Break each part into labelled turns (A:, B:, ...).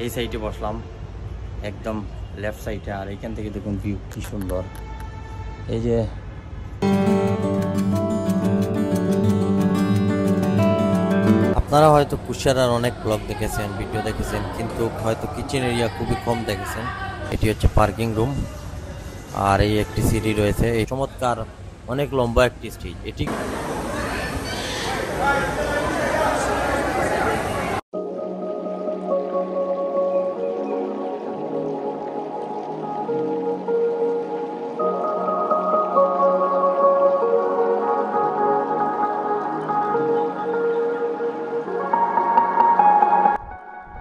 A: এই সাইডে বসলাম একদম লেফট সাইডে। আর এখান থেকে দেখুন ভিউ কি সুন্দর। এই যে আপনারা হয়তো কুশিয়ারার অনেক ব্লগ দেখেছেন, ভিডিও দেখেছেন, কিন্তু হয়তো কিচেন এরিয়া খুবই কম দেখেছেন। এটি হচ্ছে পার্কিং রুম। আর এই একটি সিঁড়ি রয়েছে, এই চমৎকার অনেক লম্বা একটি স্টেজ এটি।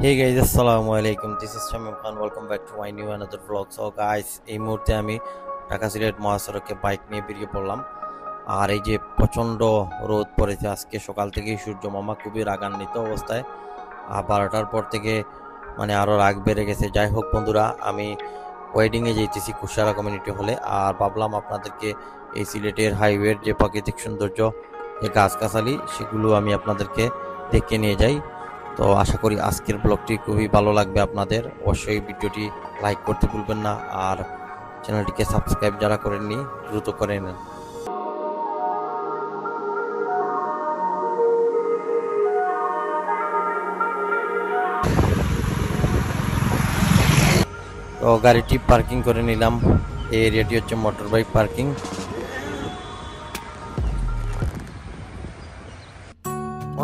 A: Hey guys, assalamu alaikum. This is Shamim Khan. Welcome back to my new another vlog. So guys, এই মুহূর্তে আমি ঢাকা সিলেট মহাসড়কে বাইক নিয়ে বেরিয়ে পড়লাম। আর এই যে প্রচন্ড রোদ পড়েছে আজকে সকাল থেকেই, সূর্য মামা খুবই রাগান্বিত অবস্থায়। আর 12টার পর থেকে মানে আরো রাগ বেড়ে গেছে। যাই হোক বন্ধুরা, আমি ওয়েডিংয়ে যেতেছি কুশিয়ারা কমিউনিটি হলে। আর ভাবলাম আপনাদেরকে এই সিলেটের হাইওয়ের যে প্রাকৃতিক সৌন্দর্য, যে গাছগাছালি, সেগুলো আমি আপনাদেরকে দেখে নিয়ে যাই। তো আশা করি আজকের ব্লগটি খুবই ভালো লাগবে আপনাদের। অবশ্যই ভিডিওটি লাইক করতে ভুলবেন না, আর চ্যানেলটিকে সাবস্ক্রাইব যারা করেননি দ্রুত করে নেন। তো গাড়িটি পার্কিং করে নিলাম। এই এরিয়াটি হচ্ছে মোটর বাইক পার্কিং।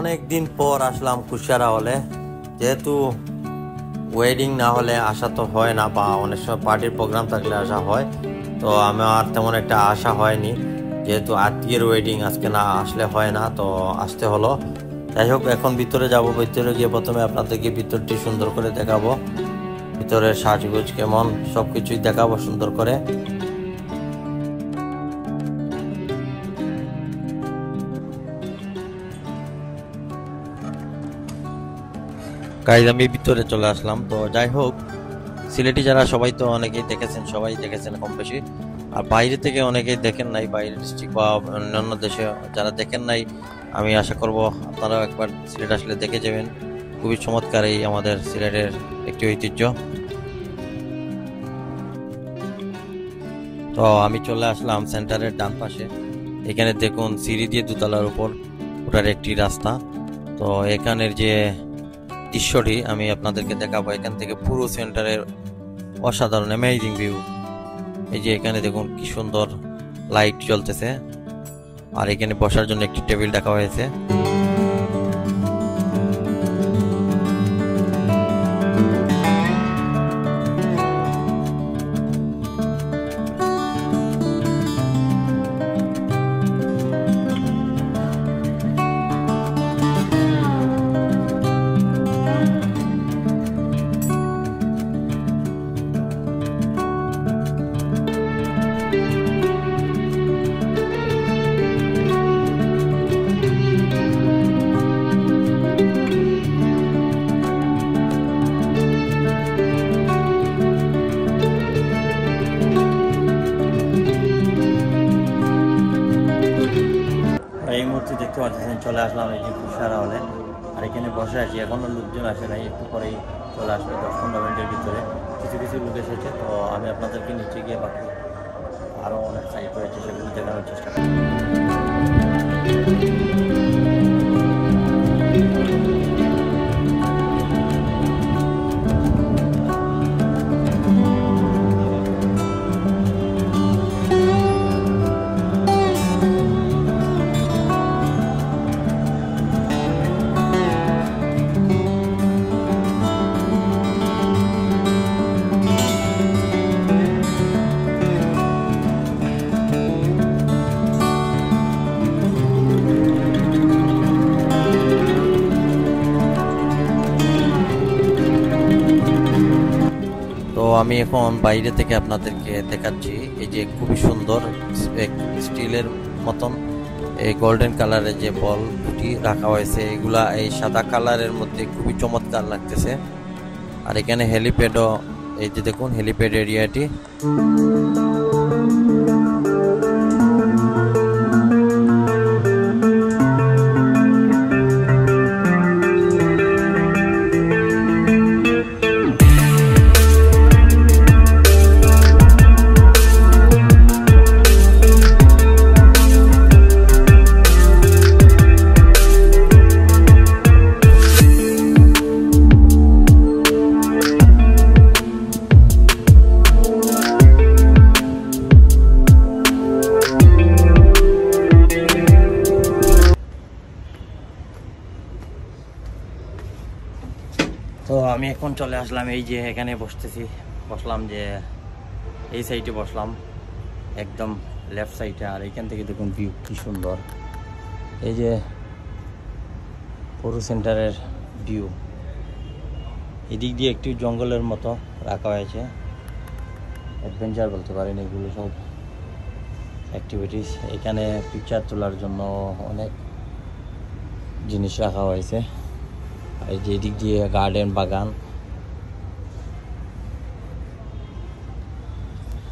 A: অনেক দিন পর আসলাম কুশিয়ারা হলে। যেহেতু ওয়েডিং না হলে আসা তো হয় না, বা অনেক সময় পার্টির প্রোগ্রাম থাকলে আসা হয়, তো আমার তেমন একটা আশা হয়নি। যেহেতু আত্মীয়ের ওয়েডিং, আজকে না আসলে হয় না, তো আসতে হলো। যাই হোক, এখন ভিতরে যাব। ভিতরে গিয়ে প্রথমে আপনাদেরকে ভিতরটি সুন্দর করে দেখাবো, ভিতরের সাজগোজ কেমন সব কিছুই দেখাবো সুন্দর করে। গাইজ আমি ভিতরে চলে আসলাম। তো যাই হোক, সিলেটি যারা সবাই তো অনেকেই দেখেছেন, সবাই দেখেছেন কম বেশি। আর বাইরে থেকে অনেকেই দেখেন নাই, বাইরের ডিস্ট্রিক্ট বা অন্যান্য দেশে যারা দেখেন নাই, আমি আশা করব আপনারাও একবার সিলেট আসলে দেখে যাবেন। খুবই চমৎকার এই আমাদের সিলেটের একটি ঐতিহ্য। তো আমি চলে আসলাম সেন্টারের ডান পাশে। এখানে দেখুন সিঁড়ি দিয়ে দোতলার উপর ওটার একটি রাস্তা। তো এখানের যে দৃশ্যটি আমি আপনাদেরকে দেখাবো। এখান থেকে পুরো সেন্টারের অসাধারণ অ্যামেজিং ভিউ। এই যে এখানে দেখুন কি সুন্দর লাইট জ্বলতেছে। আর এখানে বসার জন্য একটি টেবিল রাখা হয়েছে। এই মুহূর্তে দেখতে পাচ্ছেন চলে আসলাম এই যে কুশিয়ারা হলে। আর এখানে বসে আছি, এখনো লোকজন আসে নাই, একটু পরেই চলে আসবে 10-15 মিনিটের ভিতরে। কিছু কিছু লোক এসেছে, তো আমি আপনাদেরকে নিচে গিয়ে বাকি আরও অনেক সাইড রয়েছে সেগুলো দেখানোর চেষ্টা করি। আমি এখন বাইরে থেকে আপনাদেরকে দেখাচ্ছি। এই যে খুবই সুন্দর স্টিলের মতন এই গোল্ডেন কালারের যে বল দুটি রাখা হয়েছে, এগুলা এই সাদা কালারের মধ্যে খুবই চমৎকার লাগতেছে। আর এখানে হেলিপ্যাডও, এই যে দেখুন হেলিপ্যাড এরিয়াটি। তো আমি এখন চলে আসলাম এই যে এখানে বসলাম যে এই সাইডে বসলাম একদম লেফট সাইডে। আর এখান থেকে দেখুন ভিউ কি সুন্দর, এই যে পৌর সেন্টারের ভিউ। এদিক দিয়ে একটি জঙ্গলের মতো রাখা হয়েছে, অ্যাডভেঞ্চার বলতে পারেন এগুলো সব অ্যাক্টিভিটিস। এখানে পিকচার তোলার জন্য অনেক জিনিস রাখা হয়েছে। এই যে এদিক দিয়ে গার্ডেন বাগান।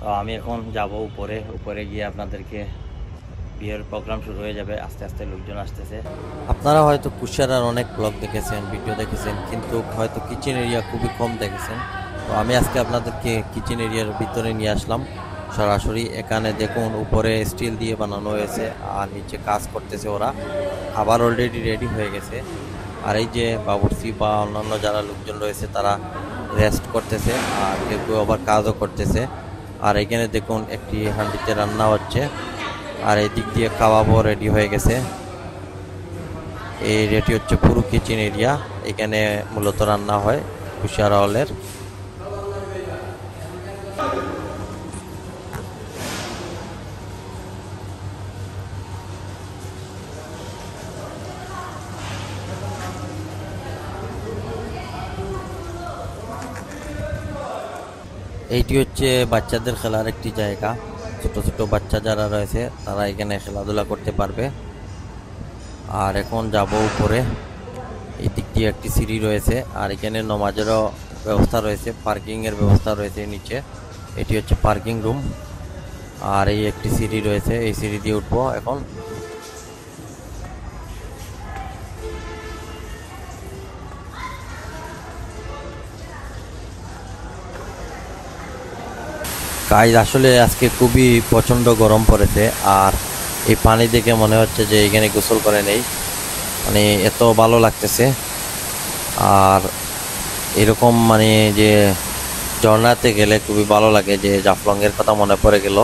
A: তো আমি এখন যাব উপরে গিয়ে আপনাদেরকে বিয়ের প্রোগ্রাম শুরু হয়ে যাবে, আস্তে আস্তে লোকজন আসতেছে। আপনারা হয়তো কুশিয়ারার অনেক ব্লগ দেখেছেন, ভিডিও দেখেছেন, কিন্তু হয়তো কিচেন এরিয়া খুবই কম দেখেছেন। তো আমি আজকে আপনাদেরকে কিচেন এরিয়ার ভিতরে নিয়ে আসলাম সরাসরি। এখানে দেখুন উপরে স্টিল দিয়ে বানানো হয়েছে আর নিচে কাজ করতেছে ওরা, খাবার অলরেডি রেডি হয়ে গেছে। আর এই যে বাবুর্চি বা অন্যান্য যারা লোকজন রয়েছে তারা রেস্ট করতেছে, আর কেউ কেউ আবার কাজও করতেছে। আর এখানে দেখুন একটি হাঁড়িতে রান্না হচ্ছে, আর এই দিক দিয়ে খাওয়াবো রেডি হয়ে গেছে। এই রেডি হচ্ছে পুরো কিচেন এরিয়া, এখানে মূলত রান্না হয় কুশিয়ারা হলের। এইটি হচ্ছে বাচ্চাদের খেলার একটি জায়গা, ছোট ছোট বাচ্চা যারা রয়েছে তারা এখানে খেলাধুলা করতে পারবে। আর এখন যাব উপরে, এই দিক দিয়ে একটি সিঁড়ি রয়েছে, আর এখানে নামাজেরও ব্যবস্থা রয়েছে, পার্কিং এর ব্যবস্থা রয়েছে নিচে। এটি হচ্ছে পার্কিং রুম। আর এই একটি সিঁড়ি রয়েছে, এই সিঁড়ি দিয়ে উঠবো এখন। গাইস আসলে আজকে খুবই প্রচণ্ড গরম পড়েছে, আর এই পানি দেখে মনে হচ্ছে যে এখানে গোসল করে নেই, মানে এত ভালো লাগতেছে। আর এরকম মানে যে ঝর্ণাতে গেলে খুবই ভালো লাগে, যে জাফলংয়ের কথা মনে পড়ে গেল।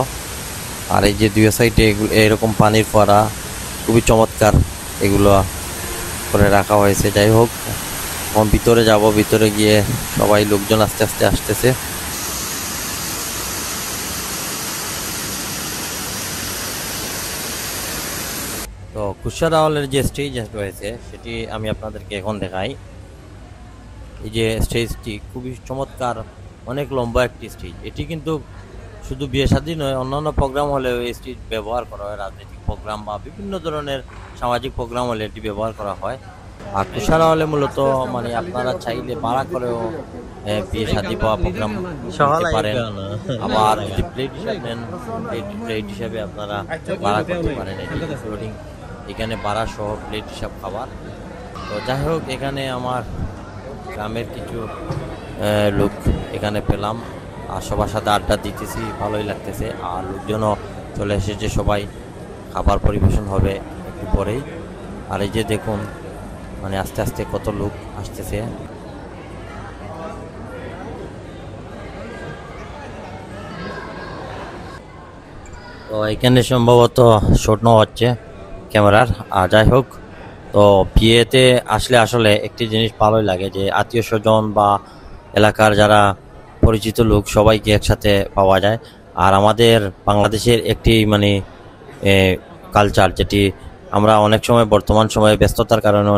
A: আর এই যে দুই সাইডে এরকম পানির ফোয়ারা খুবই চমৎকার, এগুলো করে রাখা হয়েছে। যাই হোক, এখন ভিতরে যাব, ভিতরে গিয়ে সবাই লোকজন আস্তে আস্তে আসতেছে। তো কুশিয়ারা হলের যে স্টেজ রয়েছে সেটি আমি আপনাদেরকে এখন দেখাই। এই যে স্টেজটি খুবই চমৎকার, অনেক লম্বা একটি স্টেজ। এটি কিন্তু শুধু বিয়ে শাদী নয়, অন্যান্য প্রোগ্রাম হলেও এই স্টেজ ব্যবহার করা হয়, রাজনৈতিক প্রোগ্রাম বা বিভিন্ন ধরনের সামাজিক প্রোগ্রাম হলে এটি ব্যবহার করা হয়। আর কুশিয়ারা হলে মূলত মানে আপনারা চাইলে ভাড়া করেও বিয়ে শাদী বা প্রোগ্রাম করতে পারেন। আবার যদি প্লেট হিসাবে নেন, প্লেট হিসাবে আপনারা ভাড়া করতে পারেন। ইনক্লুডিং এখানে ভাড়া সহ প্লেট হিসাব খাবার। তো যাই হোক, এখানে আমার গ্রামের কিছু লোক এখানে পেলাম, আর সবার সাথে আড্ডা দিতেছি, ভালোই লাগতেছে। আর লোকজনও চলে এসেছে, সবাই খাবার পরিবেশন হবে একটু পরেই। আর এই যে দেখুন মানে আস্তে আস্তে কত লোক আসতেছে। তো এখানে সম্ভবত শট নেওয়া হচ্ছে ক্যামেরার। আর যাই হোক, তো বিয়েতে আসলে আসলে একটি জিনিস ভালোই লাগে, যে আত্মীয় স্বজন বা এলাকার যারা পরিচিত লোক সবাইকে একসাথে পাওয়া যায়। আর আমাদের বাংলাদেশের একটি মানে কালচার, যেটি আমরা অনেক সময় বর্তমান সময়ে ব্যস্ততার কারণে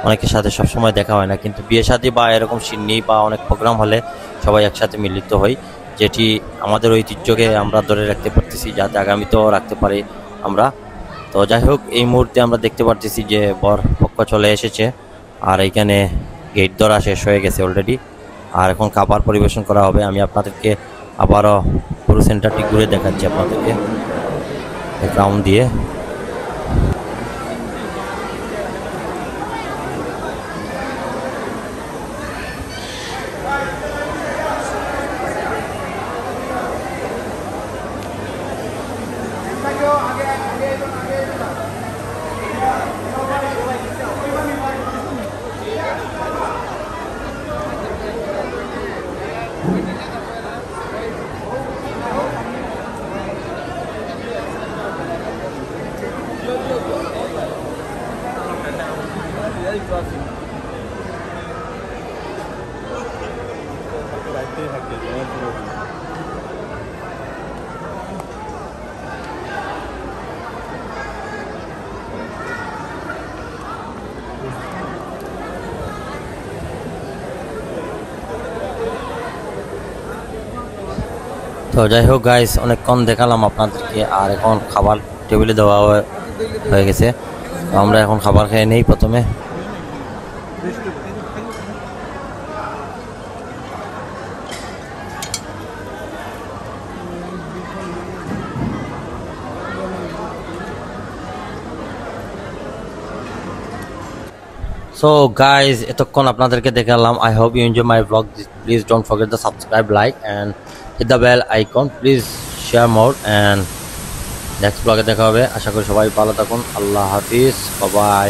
A: অনেকের সাথে সবসময় দেখা হয় না, কিন্তু বিয়ে শাদী বা এরকম সিন্নি বা অনেক প্রোগ্রাম হলে সবাই একসাথে মিলিত হই, যেটি আমাদের ঐতিহ্যকে আমরা ধরে রাখতে পারতেছি, যাতে আগামীতেও রাখতে পারি আমরা। তো যাই হোক, এই মুহূর্তে আমরা দেখতে পারতেছি যে বর পক্ষ চলে এসেছে, আর এইখানে গেট ধরা শেষ হয়ে গেছে অলরেডি। আর এখন খাবার পরিবেশন করা হবে। আমি আপনাদেরকে আবারও পুরো সেন্টারটি ঘুরে দেখাচ্ছি আপনাদেরকে রাউন্ড দিয়ে। তো যাই হোক গাইস, অনেকক্ষণ দেখালাম আপনাদেরকে, আর এখন খাবার টেবিলে দেওয়া হয়ে গেছে। তো আমরা এখন খাবার খেয়ে নেই প্রথমে। So guys, এতক্ষণ আপনাদেরকে দেখালাম। I hope you enjoy my vlog. Please don't forget to subscribe, like and hit the bell icon. Please share more and next ব্লগে দেখা হবে। আশা করি সবাই ভালো থাকুন। আল্লাহ হাফিজ, বাই বাই।